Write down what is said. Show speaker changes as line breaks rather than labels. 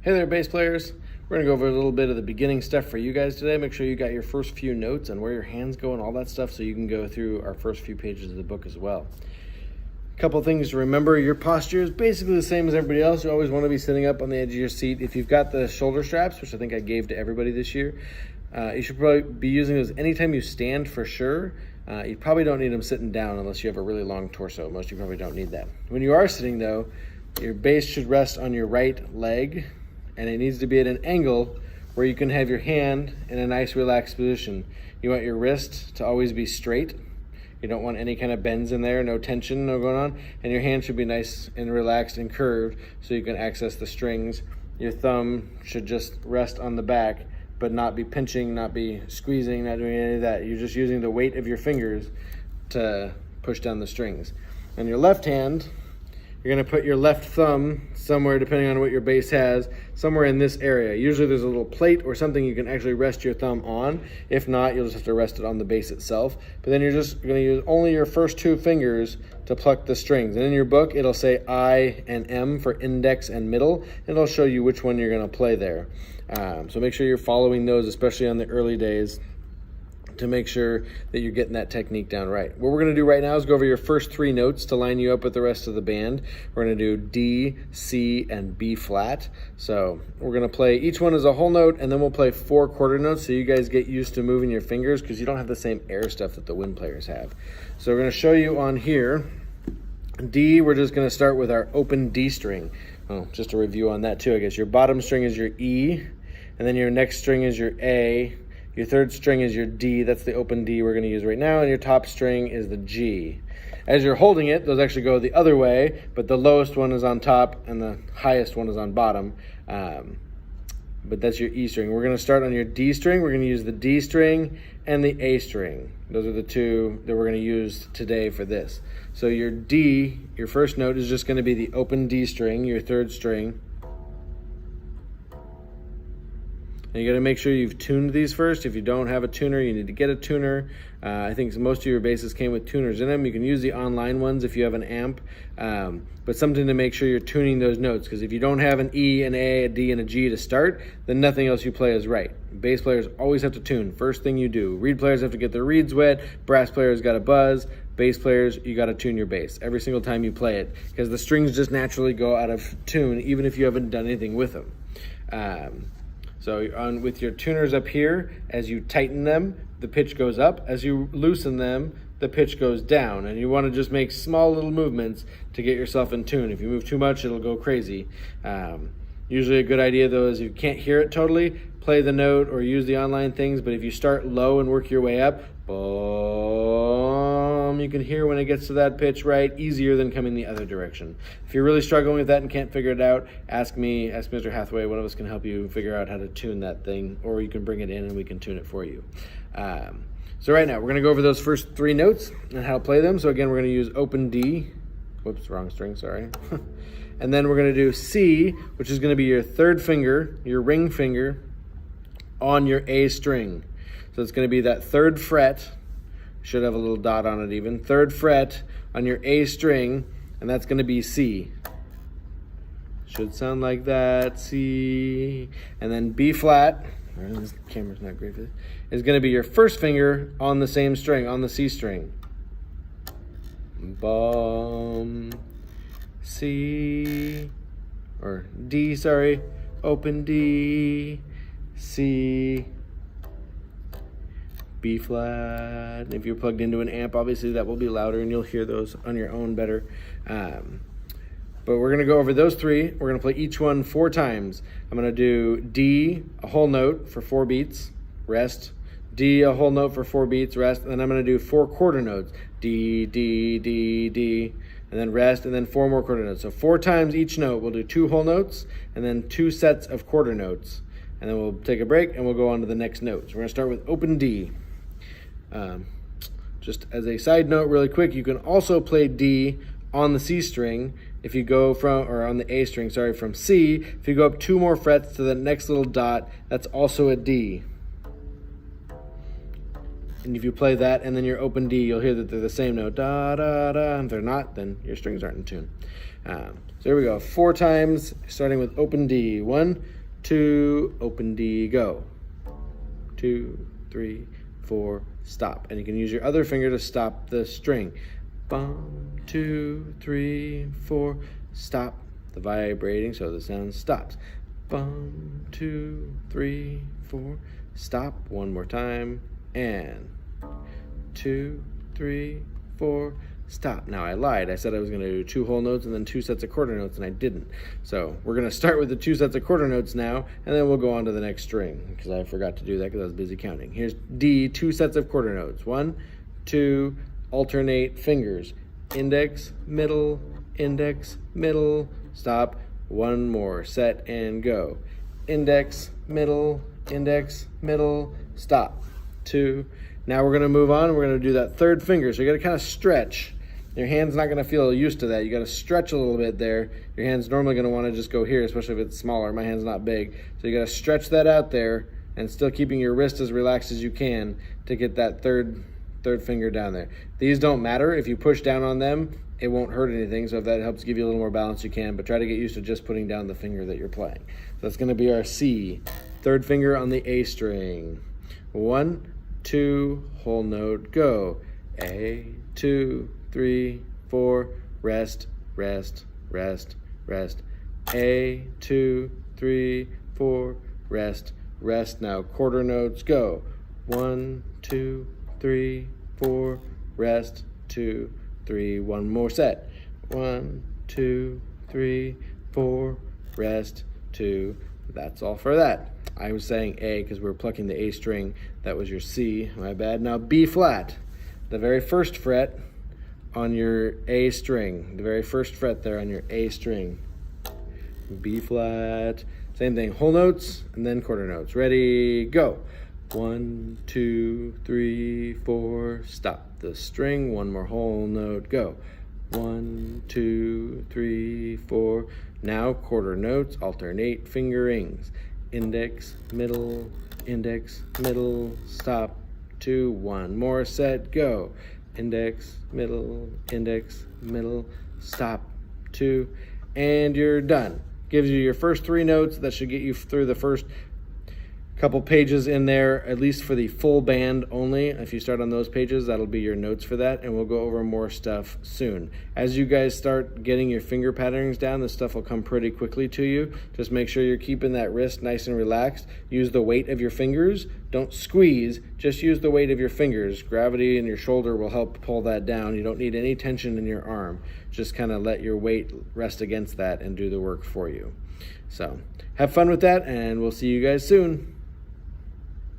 Hey there, bass players. We're going to go over a little bit of the beginning stuff for you guys today. Make sure you got your first few notes on where your hands go and all that stuff so you can go through our first few pages of the book as well. A couple things to remember. Your posture is basically the same as everybody else. You always want to be sitting up on the edge of your seat. If you've got the shoulder straps, which I think I gave to everybody this year, you should probably be using those anytime you stand for sure. You probably don't need them sitting down unless you have a really long torso. Most of you probably don't need that. When you are sitting though, your base should rest on your right leg, and it needs to be at an angle where you can have your hand in a nice relaxed position. You want your wrist to always be straight. You don't want any kind of bends in there, no tension, no going on. And your hand should be nice and relaxed and curved so you can access the strings. Your thumb should just rest on the back, but not be pinching, not be squeezing, not doing any of that. You're just using the weight of your fingers to push down the strings. On your left hand, you're gonna put your left thumb somewhere, depending on what your bass has, somewhere in this area. Usually there's a little plate or something you can actually rest your thumb on. If not, you'll just have to rest it on the bass itself. But then you're just gonna use only your first two fingers to pluck the strings. And in your book, it'll say I and M for index and middle, and it'll show you which one you're gonna play there. So make sure you're following those, especially on the early days, to make sure that you're getting that technique down right. What we're gonna do right now is go over your first three notes to line you up with the rest of the band. We're gonna do D, C, and B flat. So we're gonna play each one as a whole note, and then we'll play 4 quarter notes so you guys get used to moving your fingers because you don't have the same air stuff that the wind players have. So we're gonna show you on here, D, we're just gonna start with our open D string. Oh, just a review on that too, I guess. Your bottom string is your E, and then your next string is your A. Your third string is your D, that's the open D we're gonna use right now, and your top string is the G. As you're holding it, those actually go the other way, but the lowest one is on top and the highest one is on bottom. But that's your E string. We're gonna start on your D string. We're gonna use the D string and the A string. Those are the two that we're gonna use today for this. So your D, your first note is just gonna be the open D string, your third string. And you got to make sure you've tuned these first. If you don't have a tuner, you need to get a tuner. I think most of your basses came with tuners in them. You can use the online ones if you have an amp, but something to make sure you're tuning those notes, because if you don't have an E, an A, a D, and a G to start, then nothing else you play is right. Bass players always have to tune. First thing you do. Reed players have to get their reeds wet. Brass players got to buzz. Bass players, you got to tune your bass every single time you play it, because the strings just naturally go out of tune even if you haven't done anything with them. So with your tuners up here, as you tighten them, the pitch goes up. As you loosen them, the pitch goes down. And you want to just make small little movements to get yourself in tune. If you move too much, it'll go crazy. Usually a good idea though is if you can't hear it totally, play the note or use the online things. But if you start low and work your way up, boom, you can hear when it gets to that pitch right, easier than coming the other direction. If you're really struggling with that and can't figure it out, ask me, ask Mr. Hathaway. One of us can help you figure out how to tune that thing, or you can bring it in and we can tune it for you. So right now, we're gonna go over those first 3 notes and how to play them. So again, we're gonna use open D. Whoops, wrong string, sorry. And then we're gonna do C, which is gonna be your third finger, your ring finger, on your A string. So it's gonna be that 3rd fret, should have a little dot on it even, 3rd fret on your A string, and that's gonna be C. Should sound like that, C. And then B flat, this camera's not great for this, is gonna be your first finger on the same string, on the C string. Bum, C, or D, sorry, open D, C, B flat. And if you're plugged into an amp, obviously that will be louder and you'll hear those on your own better. But we're gonna go over those 3. We're gonna play each one 4 times. I'm gonna do D, a whole note for 4 beats, rest. D, a whole note for 4 beats, rest. And then I'm gonna do 4 quarter notes. D, D, D, D, and then rest, and then 4 more quarter notes. So 4 times each note. We'll do 2 whole notes and then 2 sets of quarter notes. And then we'll take a break and we'll go on to the next note. So we're gonna start with open D. Just as a side note really quick, you can also play D on the C string if you go from, or on the A string, sorry, from C. If you go up 2 more frets to the next little dot, that's also a D. And if you play that and then your open D, you'll hear that they're the same note, da, da, da. If they're not, then your strings aren't in tune. So here we go, 4 times, starting with open D. 1, 2, open D, go. 2, 3, 4, stop. And you can use your other finger to stop the string. 1, 2, 3, 4, stop. The vibrating, so the sound stops. 1, 2, 3, 4, stop. One more time, and 2, 3, 4, stop. Now I lied. I said I was going to do 2 whole notes and then 2 sets of quarter notes, and I didn't. So we're going to start with the 2 sets of quarter notes now, and then we'll go on to the next string, because I forgot to do that because I was busy counting. Here's D, 2 sets of quarter notes. 1, 2, alternate fingers. Index, middle, stop. One more, set and go. Index, middle, stop. 2. Now we're going to move on. We're going to do that 3rd finger. So you got to kind of stretch. Your hand's not going to feel used to that. You got to stretch a little bit there. Your hand's normally going to want to just go here, especially if it's smaller. My hand's not big. So you got to stretch that out there and still keeping your wrist as relaxed as you can to get that third finger down there. These don't matter. If you push down on them, it won't hurt anything. So if that helps give you a little more balance, you can. But try to get used to just putting down the finger that you're playing. So that's going to be our C. 3rd finger on the A string. 1, 2, whole note, go. A, 2, 3, 4, rest, rest, rest, rest. A, 2, 3, 4, rest, rest. Now quarter notes, go. 1, 2, 3, 4, rest, 2, 3. One more set. 1, 2, 3, 4, rest, 2. That's all for that. I was saying A because we're plucking the A string. That was your C, my bad. Now B flat, the very 1st fret on your A string. The very 1st fret there on your A string. B flat, same thing, whole notes and then quarter notes. Ready, go. 1, 2, 3, 4, stop the string. One more whole note, go. 1, 2, 3, 4. Now quarter notes, alternate fingerings. Index, middle, stop. 2, one more set, go. Index, middle, stop. 2, and you're done. Gives you your first 3 notes. That should get you through the first couple pages in there, at least for the full band only. If you start on those pages, that'll be your notes for that, and we'll go over more stuff soon. As you guys start getting your finger patternings down, this stuff will come pretty quickly to you. Just make sure you're keeping that wrist nice and relaxed. Use the weight of your fingers. Don't squeeze, just use the weight of your fingers. Gravity in your shoulder will help pull that down. You don't need any tension in your arm. Just kind of let your weight rest against that and do the work for you. So have fun with that, and we'll see you guys soon.